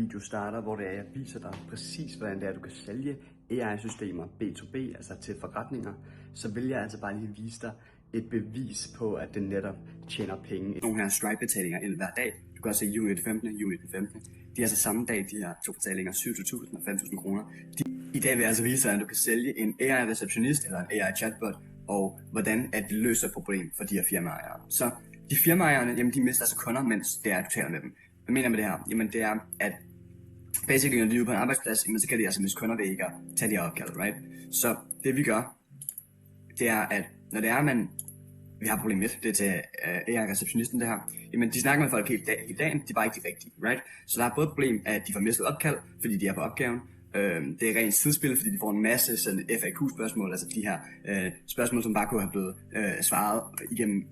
video starter, hvor jeg viser dig præcis, hvordan det er, du kan sælge AI-systemer B2B, altså til forretninger, så vil jeg altså bare lige vise dig et bevis på, at det netop tjener penge. Nogle her Stripe-betalinger ind hver dag. Du kan også se juni 15. juni 15. De er altså samme dag, de her to betalinger, 27.000 og 5.000 kroner. I dag vil jeg altså vise dig, at du kan sælge en AI-receptionist eller en AI-chatbot, og hvordan at det løser et problem for de her firmaejere. Så de firmaejerne, jamen de mister altså kunder, mens det er, at du taler med dem. Hvad mener jeg med det her? Jamen det er, at basically, når de er ude på en arbejdsplads, jamen, så kan de altså miste kunder ved ikke at tage de her opkald, right? Så det vi gør, det er, at når det er, vi har problem med det er til AI-receptionisten det her, jamen de snakker med folk hele dagen, de er bare ikke de rigtige, right? Så der er både et problem, at de får mistet opkald, fordi de er på opgaven. Det er rent tidsspil, fordi de får en masse sådan FAQ-spørgsmål, altså de her spørgsmål, som bare kunne have blevet svaret igennem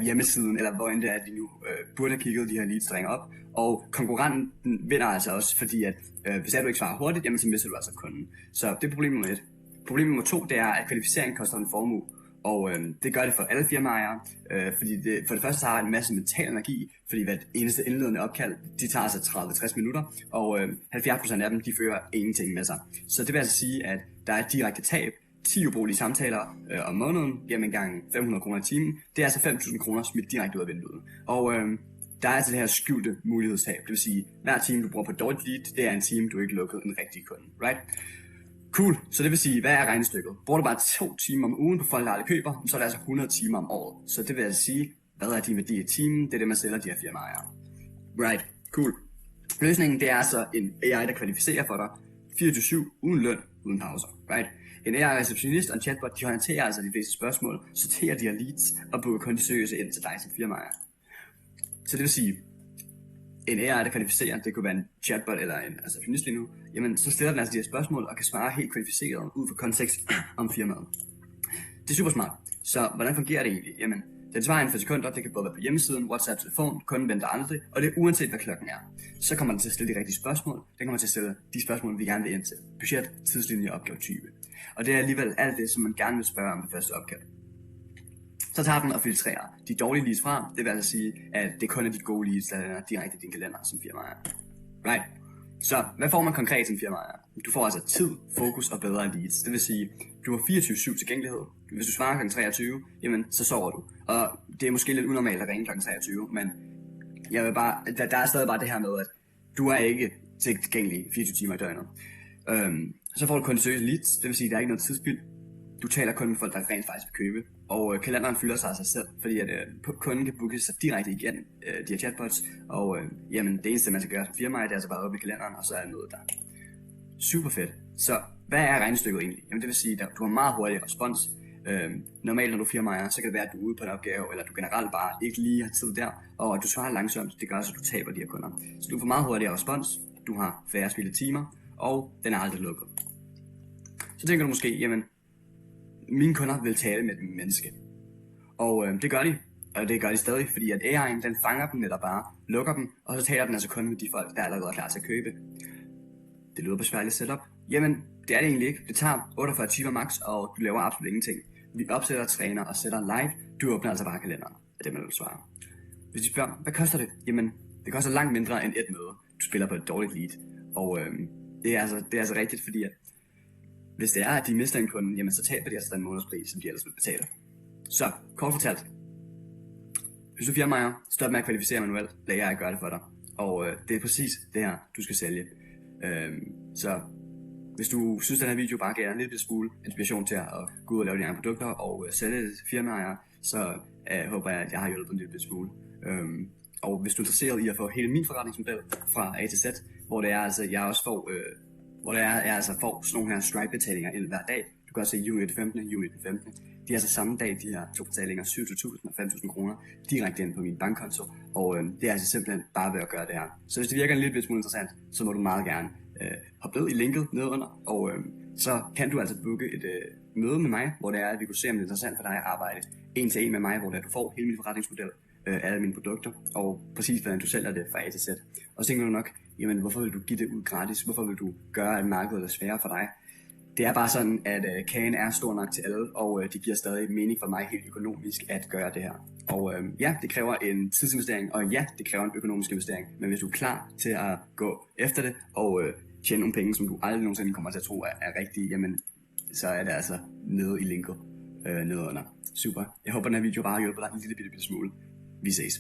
hjemmesiden, eller hvor end det er, at de nu burde have kigget de her leads, der ringer op. Og konkurrenten vinder altså også, fordi at hvis du ikke svarer hurtigt, jamen så mister du altså kunden. Så det er problem nummer 1. Problem nummer 2, det er, at kvalificering koster en formue. Og det gør det for alle firmaejere, fordi det for det første så har en masse mental energi, fordi hver eneste indledende opkald, de tager altså 30-60 minutter, og 70% af dem, de fører ingenting med sig. Så det vil altså sige, at der er et direkte tab. 10 ubrugelige samtaler om måneden, gennem gang 500 kroner i timen, det er altså 5.000 kroner smidt direkte ud af vinduet. Og der er altså det her skjulte mulighedstab, det vil sige, hver time du bruger på dårligt lead, det er en time, du ikke lukkede en rigtig kunde, right? Cool, så det vil sige, hvad er regnestykket? Bruger du bare 2 timer om ugen på folk, der aldrig køber, så er det altså 100 timer om året. Så det vil altså sige, hvad er din værdi i timen? Det er det, man sælger de her firmaer. Right, cool. Løsningen, det er altså en AI, der kvalificerer for dig 24/7 uden løn, uden pauser, right? En AI-receptionist og en chatbot, de håndterer altså de fleste spørgsmål, sorterer de her leads og booker kun de seriøse ind til dig som firmaer. Så det vil sige, en AI, der kvalificerer, det kunne være en chatbot eller en receptionist lige nu, jamen så stiller den altså de her spørgsmål og kan svare helt kvalificeret ud fra kontekst om firmaet. Det er super smart. Så hvordan fungerer det egentlig? Jamen, den svarer inden for sekunder, det kan både være på hjemmesiden, WhatsApp, telefon, kunden venter aldrig, og det er uanset hvad klokken er. Så kommer den til at stille de rigtige spørgsmål, den kommer til at stille de spørgsmål, vi gerne vil ind til. Budget, tidslinje, opgavetype. Og det er alligevel alt det, som man gerne vil spørge om det første opkald. Så tager den og filtrerer de dårlige leads fra. Det vil altså sige, at det kun er de gode leads, der er direkte i din kalender som firmaer. Right. Så hvad får man konkret som firmaer? Du får altså tid, fokus og bedre leads. Det vil sige, du har 24/7 tilgængelighed. Hvis du svarer kl. 23, jamen så sover du. Og det er måske lidt unormalt at ringe kl. 23, men jeg vil bare, der er stadig bare det her med, at du er ikke tilgængelig 24 timer i døgnet. Så får du kun seriøse leads, det vil sige, at der er ikke noget tidsspild. Du taler kun med folk, der rent faktisk vil købe, og kalenderen fylder sig af sig selv, fordi at kunden kan booke sig direkte igen de her chatbots, og jamen det eneste man skal gøre som firma, det er altså bare op i kalenderen, og så er noget der. Super fedt. Så hvad er regnestykket egentlig? Jamen det vil sige, at du har meget hurtig respons. Normalt når du er firmaer, så kan det være, at du er ude på en opgave, eller du generelt bare ikke lige har tid der, og at du svarer langsomt, det gør så, at du taber de her kunder. Så du får meget hurtigere respons, du har færre spildte timer, og den er aldrig lukket. Så tænker du måske, jamen mine kunder vil tale med et menneske. Og det gør de, og det gør de stadig, fordi at AI'en den fanger dem eller bare lukker dem, og så taler den altså kun med de folk, der allerede er klar til at købe. Det lyder besværligt setup. Jamen, det er det egentlig ikke. Det tager 48 timer max, og du laver absolut ingenting. Vi opsætter, træner og sætter live. Du åbner altså bare kalenderen, af det man vil svare. Hvis de spørger, hvad koster det? Jamen, det koster langt mindre end et møde. Du spiller på et dårligt lead. Og det er altså rigtigt, fordi at hvis det er, at de mister en kunde, jamen så taber de altså den månedspris, som de ellers vil betale. Så, kort fortalt. Hvis du er firmaer, stop med at kvalificere manuelt, lad jeg gøre det for dig. Og det er præcis det her, du skal sælge. Så hvis du synes, at den her video bare giver en lille smule inspiration til at gå ud og lave dine egne produkter og sælge firmaer, så håber jeg, at jeg har hjulpet en lille smule. Og hvis du er interesseret i at få hele min forretningsmodel fra A til Z, hvor det er altså, jeg også får jeg får sådan nogle her Stripe-betalinger ind hver dag. Du kan også se juni 15. juni 15. De er altså samme dag, de her to betalinger, 27.000 og 5.000 kroner, direkte ind på min bankkonto. Og det er altså simpelthen bare ved at gøre det her. Så hvis det virker en lille smule interessant, så må du meget gerne hoppe ned i linket nedenunder. Og så kan du altså booke et møde med mig, hvor det er, at vi kunne se, om det er interessant for dig at arbejde en til en med mig, hvor det er, du får hele min forretningsmodel, alle mine produkter, og præcis hvordan du sælger det fra A til Z. Og så tænker du nok, jamen hvorfor vil du give det ud gratis? Hvorfor vil du gøre, at markedet er sværere for dig? Det er bare sådan, at kagen er stor nok til alle, og det giver stadig mening for mig helt økonomisk at gøre det her. Og ja, det kræver en tidsinvestering, og ja, det kræver en økonomisk investering. Men hvis du er klar til at gå efter det, og tjene nogle penge, som du aldrig nogensinde kommer til at tro er rigtige, jamen, så er det altså nede i linket nedenunder. Super. Jeg håber, den her video bare har hjulpet dig en lille bitte smule. Vi ses.